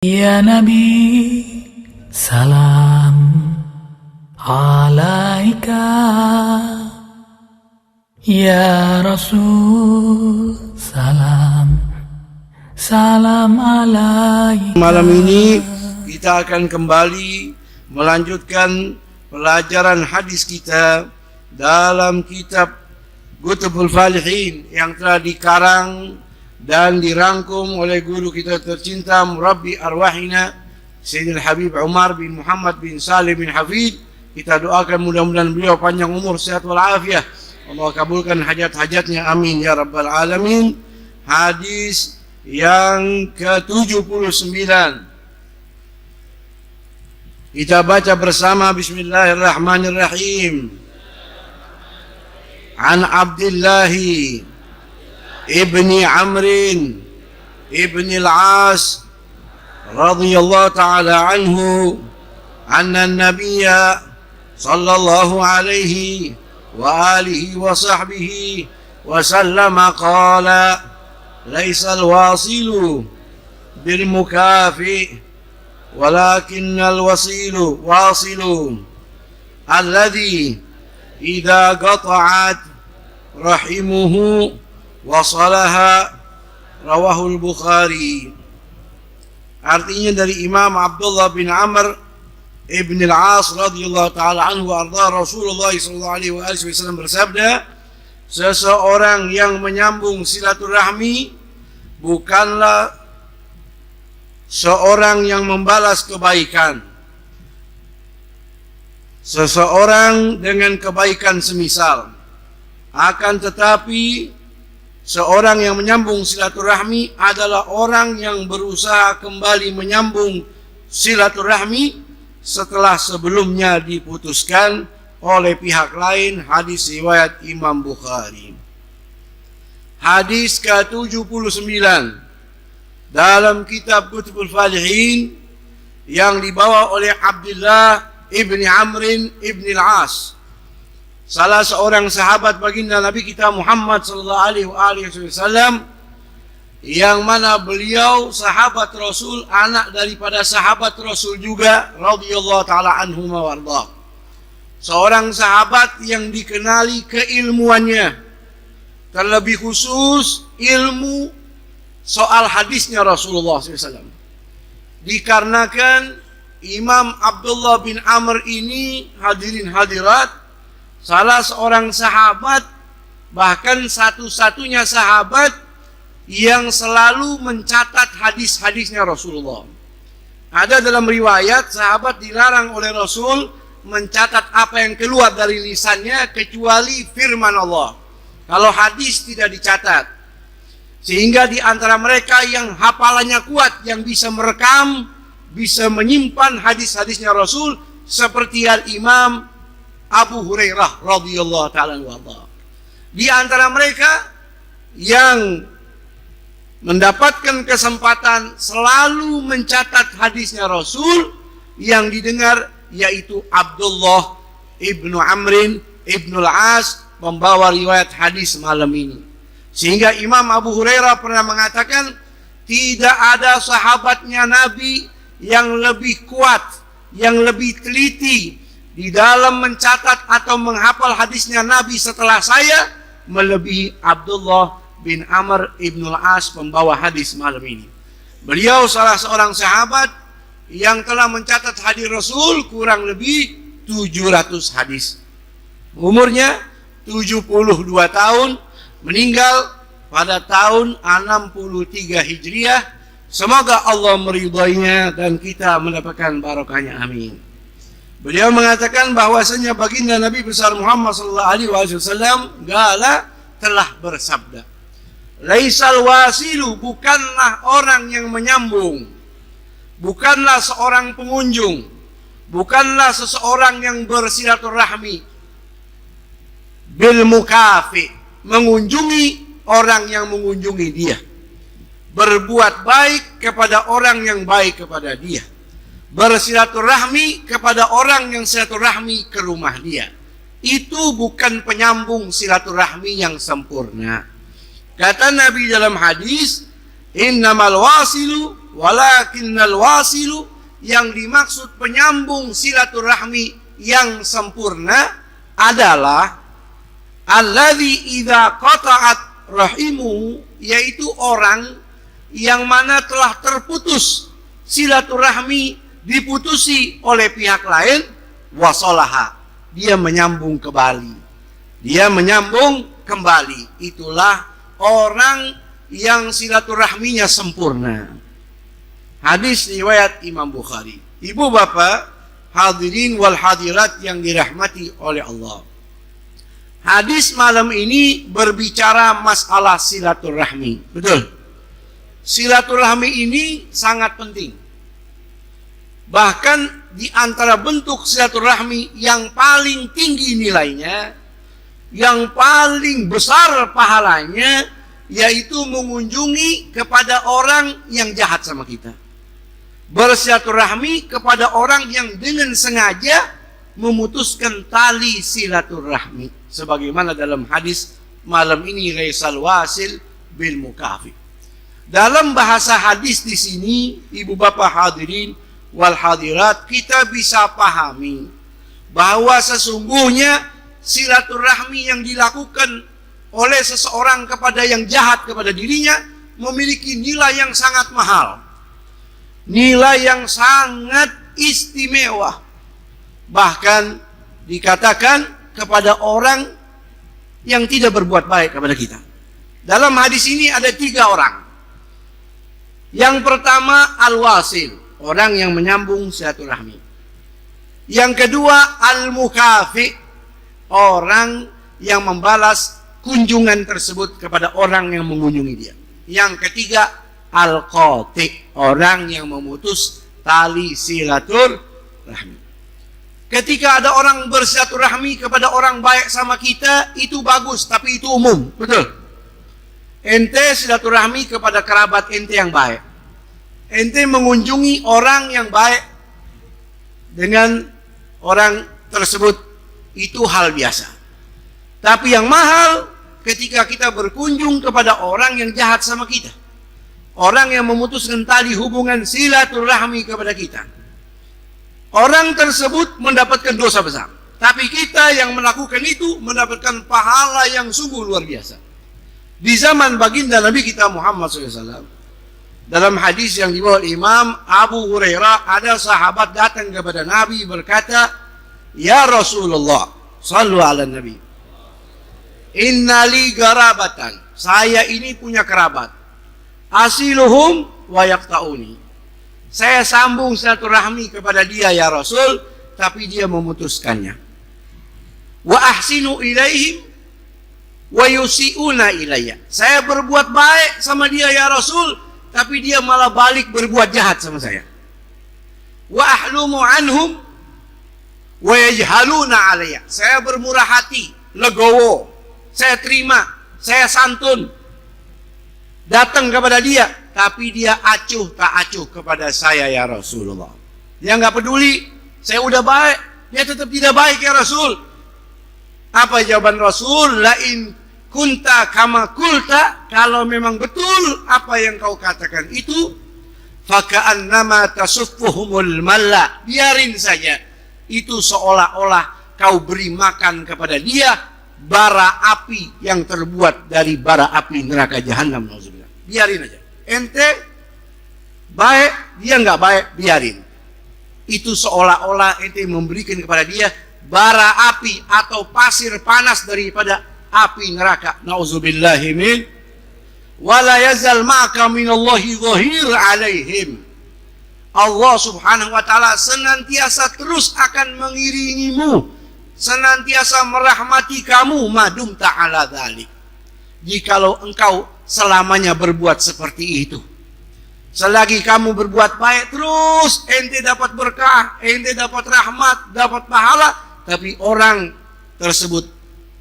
Ya Nabi, salam alaika. Ya Rasul, salam alaika. Malam ini kita akan kembali melanjutkan pelajaran hadis kita dalam kitab Kutubul Falihin yang telah dikarang dan dirangkum oleh guru kita tercinta Murabbi Arwahina Sayyidil Habib Umar bin Muhammad bin Salih bin Hafid. Kita doakan mudah-mudahan beliau panjang umur, sehat walafiat. Allah kabulkan hajat-hajatnya, amin ya rabbal alamin. Hadis yang ke-79 kita baca bersama. Bismillahirrahmanirrahim. An Abdillahi ibni Amrin ibni al-As radhiyallahu ta'ala anhu anna an-nabiyya sallallahu alaihi wa alihi wa sahbihi wa sallama qala laysa al-wasilu bil mukafi walakinna al-wasilu wasilu alladhi idza qata'at rahimuhu wasalaha, rawahul Bukhari. Artinya dari Imam Abdullah bin Amr ibn al-As radhiyallahu ta'ala anhu arda, Rasulullah sallallahu alaihi wasallam bersabda, seseorang yang menyambung silaturahmi bukanlah seorang yang membalas kebaikan. Seseorang dengan kebaikan semisal, akan tetapi seorang yang menyambung silaturahmi adalah orang yang berusaha kembali menyambung silaturahmi setelah sebelumnya diputuskan oleh pihak lain. Hadis riwayat Imam Bukhari. Hadis ke-79 dalam kitab Kutubul Falihin yang dibawa oleh Abdullah ibni Amrin ibni al-As, salah seorang sahabat baginda Nabi kita Muhammad sallallahu alaihi wasallam, yang mana beliau sahabat Rasul, anak daripada sahabat Rasul juga radhiyallahu taala anhu wa warda. Seorang sahabat yang dikenali keilmuannya, terlebih khusus ilmu soal hadisnya Rasulullah SAW. Dikarenakan Imam Abdullah bin Amr ini, hadirin hadirat, salah seorang sahabat, bahkan satu-satunya sahabat yang selalu mencatat hadis-hadisnya Rasulullah. Ada dalam riwayat, sahabat dilarang oleh Rasul mencatat apa yang keluar dari lisannya kecuali firman Allah. Kalau hadis tidak dicatat. Sehingga di antara mereka yang hafalannya kuat, yang bisa merekam, bisa menyimpan hadis-hadisnya Rasul, seperti Al-Imam Abu Hurairah radhiyallahu ta'ala anhu. Di antara mereka yang mendapatkan kesempatan selalu mencatat hadisnya Rasul yang didengar, yaitu Abdullah ibnu Amrin ibnu al-As, membawa riwayat hadis malam ini. Sehingga Imam Abu Hurairah pernah mengatakan, tidak ada sahabatnya Nabi yang lebih kuat, yang lebih teliti di dalam mencatat atau menghafal hadisnya Nabi setelah saya, melebihi Abdullah bin Amr ibn al-As, pembawa hadis malam ini. Beliau salah seorang sahabat yang telah mencatat hadis Rasul kurang lebih 700 hadis. Umurnya 72 tahun, meninggal pada tahun 63 Hijriah. Semoga Allah meridainya dan kita mendapatkan barokahnya, amin. Beliau mengatakan bahwasanya baginda Nabi besar Muhammad sallallahu alaihi wasallam gala telah bersabda, laisal wasilu, bukanlah orang yang menyambung, bukanlah seorang pengunjung, bukanlah seseorang yang bersilaturahmi, bil mukafi, mengunjungi orang yang mengunjungi dia, berbuat baik kepada orang yang baik kepada dia, bersilaturahmi kepada orang yang silaturahmi ke rumah dia. Itu bukan penyambung silaturahmi yang sempurna. Kata Nabi dalam hadis, innamal wasilu Walakinnal wasilu, yang dimaksud penyambung silaturahmi yang sempurna adalah alladzi idza qata'at rahimu, yaitu orang yang mana telah terputus silaturahmi, diputusi oleh pihak lain, wasolaha, dia menyambung kembali. Dia menyambung kembali. Itulah orang yang silaturahminya sempurna. Hadis riwayat Imam Bukhari. Ibu bapak, hadirin wal hadirat yang dirahmati oleh Allah. Hadis malam ini berbicara masalah silaturahmi. Betul. Silaturahmi ini sangat penting. Bahkan di antara bentuk silaturahmi yang paling tinggi nilainya, yang paling besar pahalanya, yaitu mengunjungi kepada orang yang jahat sama kita. Bersilaturahmi kepada orang yang dengan sengaja memutuskan tali silaturahmi. Sebagaimana dalam hadis malam ini, laisal wasil bil mukafi. Dalam bahasa hadis di sini, ibu bapak hadirin wal hadirat, kita bisa pahami bahwa sesungguhnya silaturahmi yang dilakukan oleh seseorang kepada yang jahat kepada dirinya memiliki nilai yang sangat mahal, nilai yang sangat istimewa. Bahkan dikatakan kepada orang yang tidak berbuat baik kepada kita. Dalam hadis ini ada 3 orang. Yang pertama al-wasil, orang yang menyambung silaturahmi. Yang kedua al-mukafi, orang yang membalas kunjungan tersebut kepada orang yang mengunjungi dia. Yang ketiga al-qati, orang yang memutus tali silaturahmi. Ketika ada orang bersilaturahmi kepada orang baik sama kita, itu bagus, tapi itu umum, betul. Ente silaturahmi kepada kerabat ente yang baik, ente mengunjungi orang yang baik dengan orang tersebut, itu hal biasa. Tapi yang mahal ketika kita berkunjung kepada orang yang jahat sama kita, orang yang memutuskan tali hubungan silaturahmi kepada kita. Orang tersebut mendapatkan dosa besar, tapi kita yang melakukan itu mendapatkan pahala yang sungguh luar biasa. Di zaman baginda Nabi kita Muhammad SAW, dalam hadis yang dibawa Imam Abu Hurairah, ada sahabat datang kepada Nabi berkata, "Ya Rasulullah, sallu ala Nabi, innali garabatan, saya ini punya kerabat, asiluhum wa yaqta'uni, saya sambung silaturahmi kepada dia ya Rasul, tapi dia memutuskannya. Wa ahsinu ilaihim wa yusi'una ilayya, saya berbuat baik sama dia ya Rasul, tapi dia malah balik berbuat jahat sama saya. Wa ahlumu anhum wa yajhaluna alayya, saya bermurah hati, legowo, saya terima, saya santun, datang kepada dia, tapi dia acuh tak acuh kepada saya ya Rasulullah. Dia nggak peduli, saya udah baik, dia tetap tidak baik ya Rasul. Apa jawaban Rasul? Lain kunta kama kulta, kalau memang betul apa yang kau katakan itu, faka'annama tasuffuhumul malla, biarin saja. Itu seolah-olah kau beri makan kepada dia bara api yang terbuat dari bara api neraka jahanam. Biarin aja. Ente baik, dia nggak baik, biarin. Itu seolah-olah ente memberikan kepada dia bara api atau pasir panas daripada api neraka. Nauzubillahi min. Wala yazal ma'aka minallahi zahir alaihim. Allah subhanahu wa ta'ala senantiasa terus akan mengiringimu, senantiasa merahmati kamu, madum ta'ala dzalik, jikalau engkau selamanya berbuat seperti itu. Selagi kamu berbuat baik terus, ente dapat berkah, ente dapat rahmat, dapat pahala. Tapi orang tersebut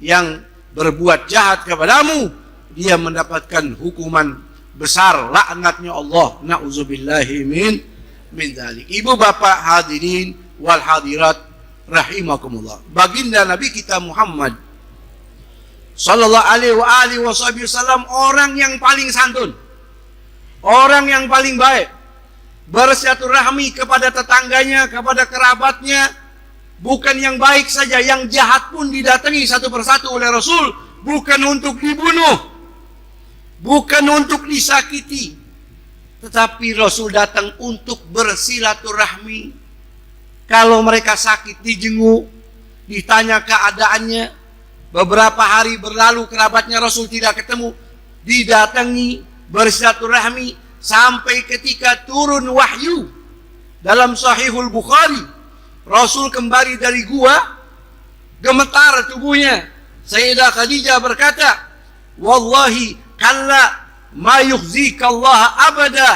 yang berbuat jahat kepadamu, dia mendapatkan hukuman besar, laknatnya Allah. Na'udzubillahi min dzalik. Ibu bapak hadirin wal hadirat rahimakumullah. Baginda Nabi kita Muhammad sallallahu alaihi wasallam orang yang paling santun, orang yang paling baik, bersilaturahmi kepada tetangganya, kepada kerabatnya, bukan yang baik saja, yang jahat pun didatangi satu persatu oleh Rasul, bukan untuk dibunuh, bukan untuk disakiti, tetapi Rasul datang untuk bersilaturahmi. Kalau mereka sakit dijenguk, ditanya keadaannya. Beberapa hari berlalu kerabatnya Rasul tidak ketemu, didatangi, bersilaturahmi, sampai ketika turun wahyu. Dalam Sahihul Bukhari, Rasul kembali dari gua, gemetar tubuhnya. Sayyidah Khadijah berkata, "Wallahi kalla ma yukhzika Allah abada."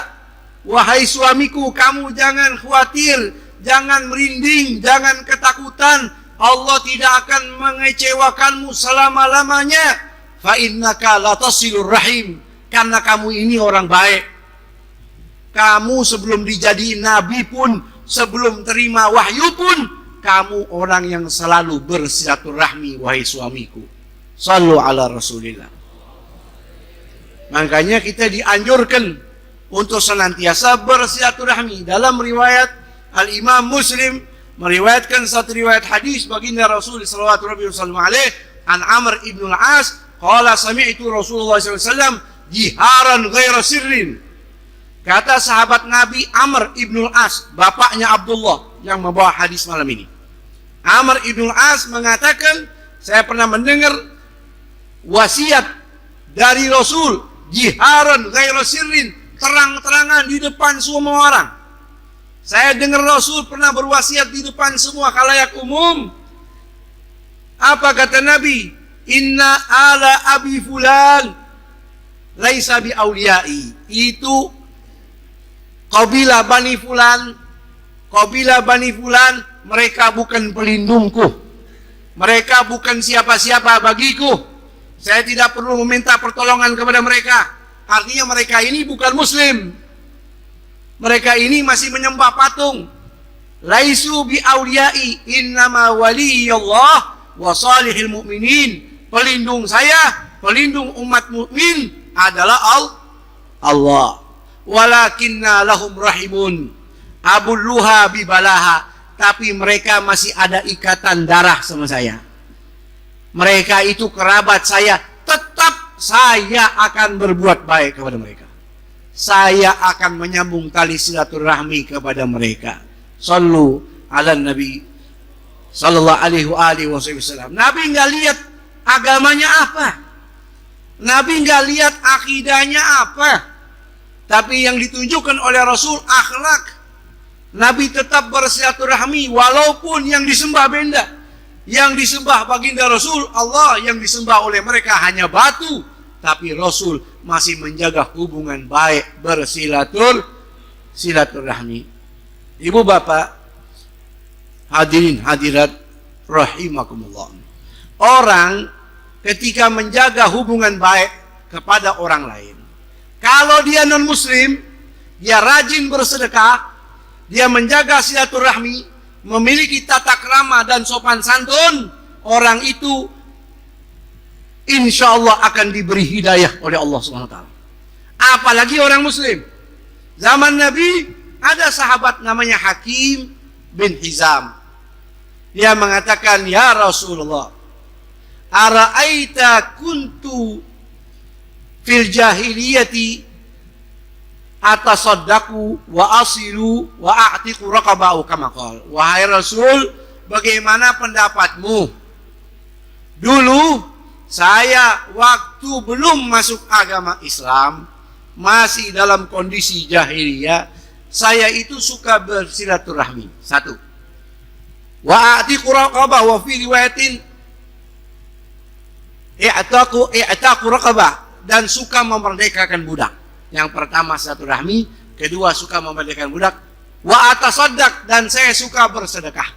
Wahai suamiku, kamu jangan khawatir, jangan merinding, jangan ketakutan. Allah tidak akan mengecewakanmu selama-lamanya. Fa innaka latasilur rahim. Karena kamu ini orang baik. Kamu sebelum dijadiin nabi pun, sebelum terima wahyu pun, kamu orang yang selalu bersilaturahmi, wahai suamiku. Sallu ala Rasulillah. Makanya kita dianjurkan untuk senantiasa bersilaturahmi. Dalam riwayat Al-Imam Muslim meriwayatkan satu riwayat hadis baginda Rasul sallallahu alaihi wasallam an Amr ibn al-As qala sami'tu Rasulullah sallallahu alaihi wasallam jiharan ghaira sirrin. Kata sahabat Nabi Amr ibn al-As, bapaknya Abdullah yang membawa hadis malam ini. Amr ibn al-As mengatakan, saya pernah mendengar wasiat dari Rasul jiharan ghaira sirrin, terang-terangan di depan semua orang. Saya dengar Rasul pernah berwasiat di depan semua khalayak umum. Apa kata Nabi? Inna ala abi fulan laisa bi auliyai. Itu kabilah Bani Fulan, kabilah Bani Fulan, mereka bukan pelindungku. Mereka bukan siapa-siapa bagiku. Saya tidak perlu meminta pertolongan kepada mereka. Artinya mereka ini bukan muslim. Mereka ini masih menyembah patung. Laisu bi auliyai, innama waliyullah wa salihil mu'minin. Pelindung saya, pelindung umat mukmin adalah Allah. Walakinna lahum rahimun abulluha bibalaha. Tapi mereka masih ada ikatan darah sama saya. Mereka itu kerabat saya. Tetap saya akan berbuat baik kepada mereka. Saya akan menyambung tali silaturahmi kepada mereka. Sallu ala Nabi sallallahu alaihi wasallam. Nabi nggak lihat agamanya apa, Nabi nggak lihat akidahnya apa, tapi yang ditunjukkan oleh Rasul akhlak. Nabi tetap bersilaturahmi walaupun yang disembah benda, yang disembah baginda Rasul Allah, yang disembah oleh mereka hanya batu, tapi Rasul masih menjaga hubungan baik, silaturahmi. Ibu bapak, hadirin hadirat rahimakumullah. Orang ketika menjaga hubungan baik kepada orang lain, kalau dia non muslim, dia rajin bersedekah, dia menjaga silaturahmi, memiliki tata krama dan sopan santun, orang itu insya Allah akan diberi hidayah oleh Allah SWT. Apalagi orang muslim. Zaman Nabi ada sahabat namanya Hakim bin Hizam. Dia mengatakan, ya Rasulullah, ara'aita kuntu fil jahiliyati atasaddaqu wa asilu wa a'tiqu raqaba'u kama qala. Wahai Rasul, bagaimana pendapatmu? Dulu saya waktu belum masuk agama Islam, masih dalam kondisi jahiliyah, saya itu suka bersilaturahmi. Satu. Wa a'tiqu raqabah, wa fi riwayatin i'taqu raqabah, dan suka memerdekakan budak. Yang pertama silaturahmi, kedua suka memerdekakan budak. Wa atasaddaq, dan saya suka bersedekah.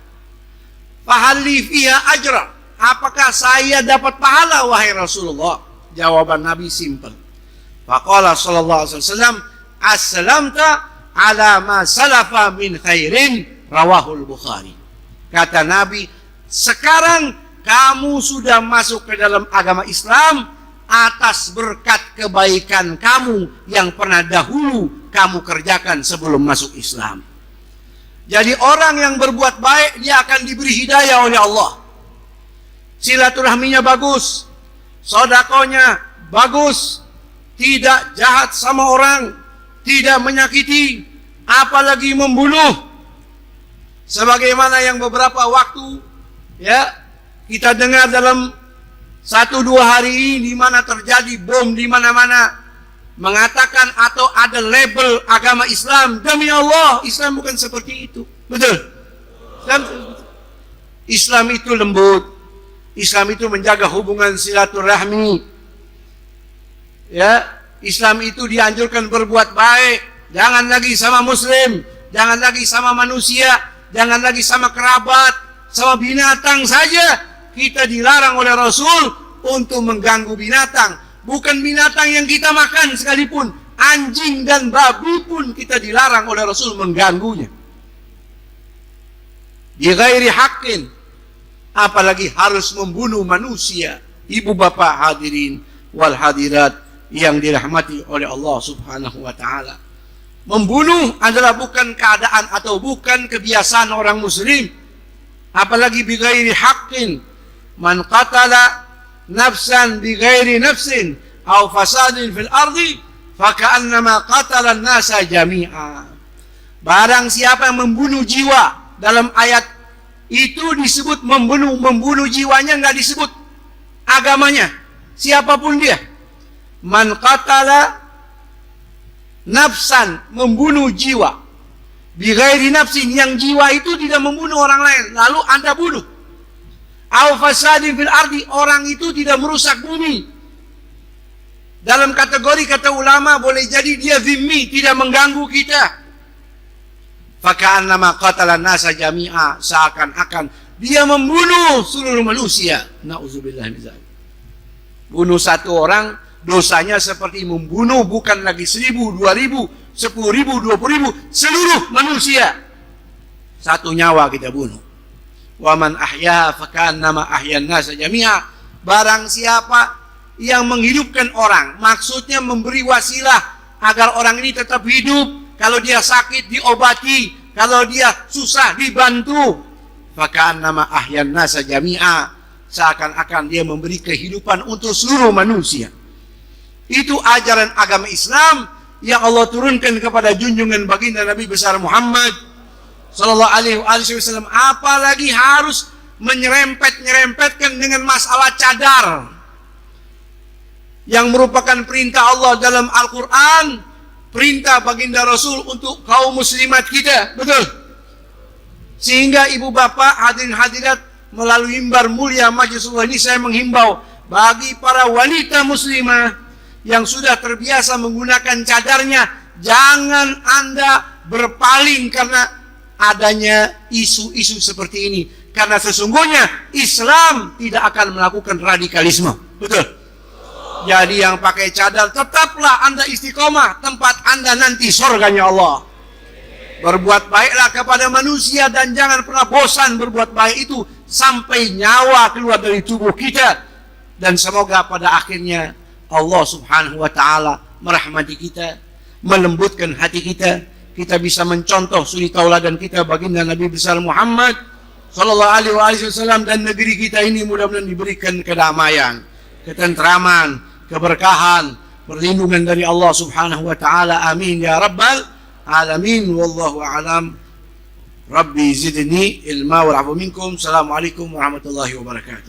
Fahalli fiha ajra, apakah saya dapat pahala wahai Rasulullah? Jawaban Nabi simpel. Faqala sallallahu alaihi wasallam, aslamta ala ma salafa min khairin, rawahul Bukhari. Kata Nabi, sekarang kamu sudah masuk ke dalam agama Islam atas berkat kebaikan kamu yang pernah dahulu kamu kerjakan sebelum masuk Islam. Jadi orang yang berbuat baik, dia akan diberi hidayah oleh Allah. Silaturahminya bagus, sedekahnya bagus, tidak jahat sama orang, tidak menyakiti, apalagi membunuh. Sebagaimana yang beberapa waktu ya kita dengar dalam 1-2 hari ini, di mana terjadi bom di mana-mana, mengatakan atau ada label agama Islam. Demi Allah, Islam bukan seperti itu. Betul? Islam itu lembut. Islam itu menjaga hubungan silaturahmi. Ya, Islam itu dianjurkan berbuat baik. Jangan lagi sama muslim, jangan lagi sama manusia, jangan lagi sama kerabat, sama binatang saja. Kita dilarang oleh Rasul untuk mengganggu binatang. Bukan binatang yang kita makan sekalipun, anjing dan babi pun kita dilarang oleh Rasul mengganggunya. Bi ghairi haqqin, apalagi harus membunuh manusia. Ibu bapak hadirin wal hadirat yang dirahmati oleh Allah Subhanahu wa taala. Membunuh adalah bukan keadaan atau bukan kebiasaan orang muslim, apalagi bi ghairi haqqin. Man qatala nafsan bi ghairi nafsin aw fasadin fil ardi faka'annama qatala an-nasa jami'a. Barang siapa yang membunuh jiwa, dalam ayat itu disebut membunuh jiwanya, enggak disebut agamanya, siapapun dia. Man qatala nafsan, membunuh jiwa, bi ghairi nafsin, yang jiwa itu tidak membunuh orang lain lalu Anda bunuh. Au fasadin fil ardi, orang itu tidak merusak bumi. Dalam kategori kata ulama boleh jadi dia zimmi, tidak mengganggu kita. Faka'annama qatala nasa jami'a, seakan-akan dia membunuh seluruh manusia. Nauzubillah min dzalik. Bunuh satu orang dosanya seperti membunuh bukan lagi 1.000, 2.000, 10.000, 20.000, seluruh manusia. Satu nyawa kita bunuh. Wa man ahyaha faka'annama ahyan nasa jami'a. Barang siapa yang menghidupkan orang, maksudnya memberi wasilah agar orang ini tetap hidup, kalau dia sakit diobati, kalau dia susah dibantu, faka'annama ahyan nasa jami'a, seakan-akan dia memberi kehidupan untuk seluruh manusia. Itu ajaran agama Islam yang Allah turunkan kepada junjungan baginda Nabi besar Muhammad sallallahu alaihi wasallam. Apalagi harus menyerempet-nyerempetkan dengan masalah cadar, yang merupakan perintah Allah dalam Al-Quran, perintah baginda Rasul untuk kaum muslimat kita. Betul? Sehingga ibu bapak hadirin hadirat, melalui mimbar mulia Majelisullah ini saya menghimbau bagi para wanita muslimah yang sudah terbiasa menggunakan cadarnya, jangan Anda berpaling karena adanya isu-isu seperti ini. Karena sesungguhnya Islam tidak akan melakukan radikalisme. Betul? Jadi yang pakai cadar, tetaplah Anda istiqomah, tempat Anda nanti surganya Allah. Berbuat baiklah kepada manusia dan jangan pernah bosan berbuat baik itu sampai nyawa keluar dari tubuh kita. Dan semoga pada akhirnya Allah Subhanahu wa taala merahmati kita, melembutkan hati kita, kita bisa mencontoh suri tauladan kita baginda Nabi besar Muhammad sallallahu alaihi wasallam, dan negeri kita ini mudah-mudahan diberikan kedamaian, ketentraman, keberkahan, perlindungan dari Allah Subhanahu wa taala. Amin ya rabbal alamin. Wallahu a'lam. Rabbi zidni ilma wal afu minkum. Assalamualaikum warahmatullahi wabarakatuh.